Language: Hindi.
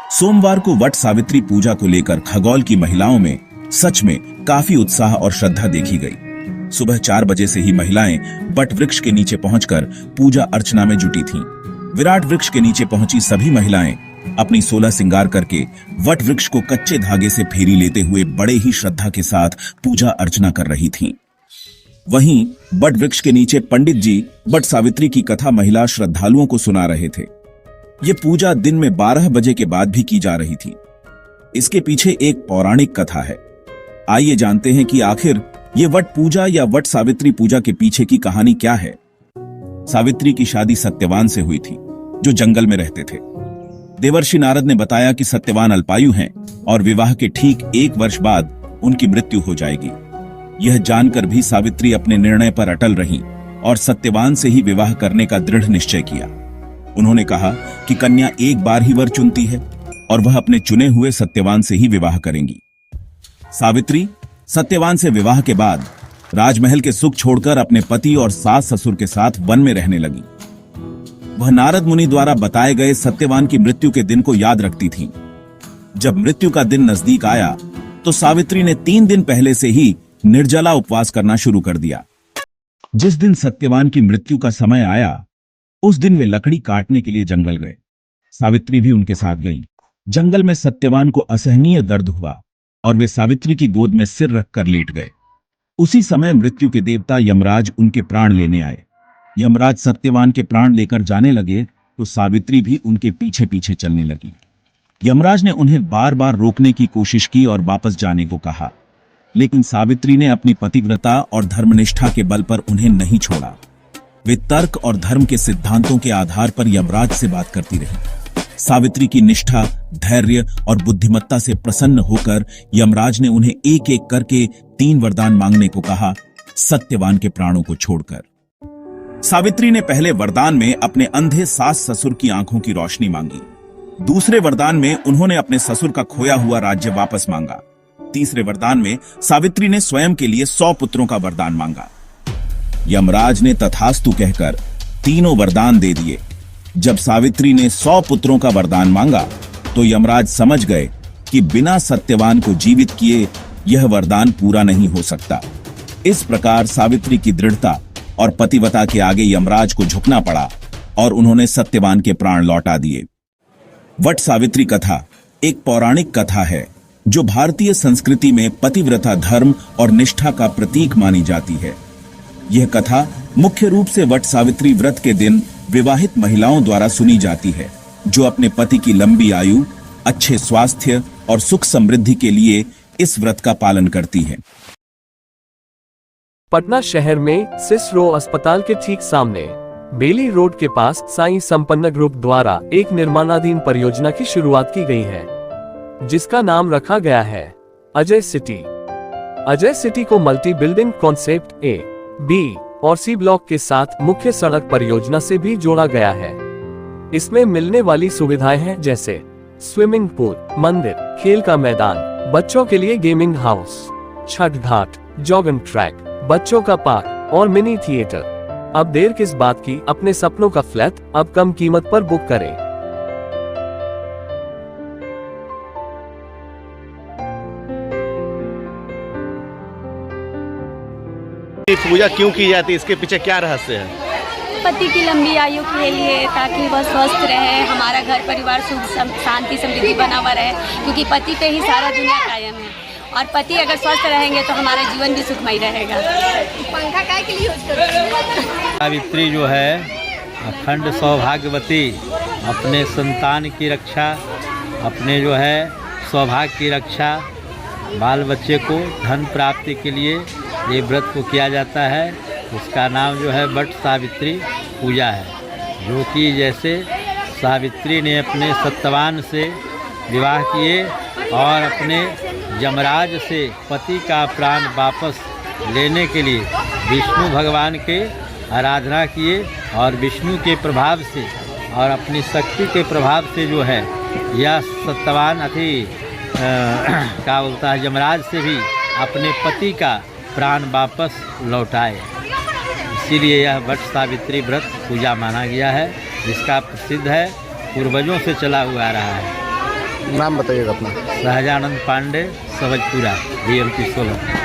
सोमवार को वट सावित्री पूजा को लेकर खगौल की महिलाओं में सच में काफी उत्साह और श्रद्धा देखी गई। सुबह 4 बजे से ही महिलाएं वट वृक्ष के नीचे पहुंचकर पूजा अर्चना में जुटी थीं। विराट वृक्ष के नीचे पहुंची सभी महिलाएं अपनी 16 श्रृंगार करके वट वृक्ष को कच्चे धागे से फेरी लेते हुए बड़े ही श्रद्धा के साथ पूजा अर्चना कर रही थीं। वहीं वट वृक्ष के नीचे पंडित जी वट सावित्री की कथा महिला श्रद्धालुओं को सुना रहे थे। ये पूजा दिन में 12 बजे के बाद भी की जा रही थी। इसके पीछे एक पौराणिक कथा है। आइए जानते हैं कि आखिर ये वट पूजा या वट सावित्री पूजा के पीछे की कहानी क्या है। सावित्री की शादी सत्यवान से हुई थी, जो जंगल में रहते थे। देवर्षि नारद ने बताया कि सत्यवान अल्पायु हैं और विवाह के ठीक 1 वर्ष बाद उनकी मृत्यु हो जाएगी। यह जानकर भी सावित्री अपने निर्णय पर अटल रहीं और सत्यवान से ही विवाह करने का दृढ़ निश्चय किया। उन्होंने कहा कि कन्या एक बार ही वर चुनती है और वह अपने चुने हुए सत्यवान से ही विवाह करेंगी। सावित्री सत्यवान से विवाह के बाद राजमहल के सुख छोड़कर अपने पति और सास ससुर के साथ वन में रहने लगी। वह नारद मुनि द्वारा बताए गए सत्यवान की मृत्यु के दिन को याद रखती थीं। जब मृत्यु का दिन नजदीक आया तो सावित्री ने 3 दिन पहले से ही निर्जला उपवास करना शुरू कर दिया। जिस दिन सत्यवान की मृत्यु का समय आया उस दिन वे लकड़ी काटने के लिए जंगल गए। सावित्री भी उनके साथ गई। जंगल में सत्यवान को असहनीय दर्द हुआ और वे सावित्री की गोद में सिर रखकर लेट गए। उसी समय मृत्यु के देवता यमराज उनके प्राण लेने आए। यमराज सत्यवान के प्राण लेकर जाने लगे तो सावित्री भी उनके पीछे पीछे चलने लगी। यमराज ने उन्हें बार बार रोकने की कोशिश की और वापस जाने को कहा, लेकिन सावित्री ने अपनी पतिव्रता और धर्मनिष्ठा के बल पर उन्हें नहीं छोड़ा। वे तर्क और धर्म के सिद्धांतों के आधार पर यमराज से बात करती रही। सावित्री की निष्ठा, धैर्य और बुद्धिमत्ता से प्रसन्न होकर यमराज ने उन्हें एक एक करके 3 वरदान मांगने को कहा, सत्यवान के प्राणों को छोड़कर। सावित्री ने पहले वरदान में अपने अंधे सास ससुर की आंखों की रोशनी मांगी। दूसरे वरदान में उन्होंने अपने ससुर का खोया हुआ राज्य वापस मांगा। तीसरे वरदान में सावित्री ने स्वयं के लिए 100 पुत्रों का वरदान मांगा। यमराज ने तथास्तु कहकर तीनों वरदान दे दिए। जब सावित्री ने 100 पुत्रों का वरदान मांगा तो यमराज समझ गए कि बिना सत्यवान को जीवित किए यह वरदान पूरा नहीं हो सकता। इस प्रकार सावित्री की दृढ़ता और पतिव्रता के आगे यमराज को झुकना पड़ा और उन्होंने सत्यवान के प्राण लौटा दिए। वट सावित्री कथा एक पौराणिक कथा है जो भारतीय संस्कृति में पतिव्रता, धर्म और निष्ठा का प्रतीक मानी जाती है। यह कथा मुख्य रूप से वट सावित्री व्रत के दिन विवाहित महिलाओं द्वारा सुनी जाती है, जो अपने पति की लंबी आयु, अच्छे स्वास्थ्य और सुख समृद्धि के लिए इस व्रत का पालन करती है। पटना शहर में सिसरो अस्पताल के ठीक सामने बेली रोड के पास साईं संपन्न ग्रुप द्वारा एक निर्माणाधीन परियोजना की शुरुआत की गई है, जिसका नाम रखा गया है अजय सिटी। अजय सिटी को multi building concept A, B और C ब्लॉक के साथ मुख्य सड़क परियोजना से भी जोड़ा गया है। इसमें मिलने वाली सुविधाएं हैं जैसे स्विमिंग पूल, मंदिर, खेल का मैदान, बच्चों के लिए गेमिंग हाउस, छठ घाट, जॉगिंग ट्रैक, बच्चों का पार्क और मिनी थिएटर। अब देर किस बात की, अपने सपनों का फ्लैट अब कम कीमत पर बुक करें। पूजा क्यों की जाती है, इसके पीछे क्या रहस्य है? पति की लंबी आयु के लिए, ताकि वह स्वस्थ रहे, हमारा घर परिवार सुख शांति समृद्धि बना हुआ रहे, क्योंकि पति पे ही सारा दुनिया कायम है और पति अगर स्वस्थ रहेंगे तो हमारा जीवन भी सुखमय रहेगा। पंखा काय के लिए यूज करते हैं? सावित्री जो है अखंड सौभाग्यवती, अपने संतान की रक्षा, अपने जो है सौभाग्य की रक्षा, बाल बच्चे को धन प्राप्ति के लिए ये व्रत को किया जाता है। उसका नाम जो है वट सावित्री पूजा है, जो कि जैसे सावित्री ने अपने सत्यवान से विवाह किए और अपने यमराज से पति का प्राण वापस लेने के लिए विष्णु भगवान के आराधना किए और विष्णु के प्रभाव से और अपनी शक्ति के प्रभाव से जो है यह सत्यवान का बोलता है यमराज से भी अपने पति का प्राण वापस लौटाए। इसीलिए यह वट सावित्री व्रत पूजा माना गया है, जिसका प्रसिद्ध है, पूर्वजों से चला हुआ आ रहा है। नाम बताइएगा अपना। सहजानंद पांडे, सवजपुरा, BMP 16।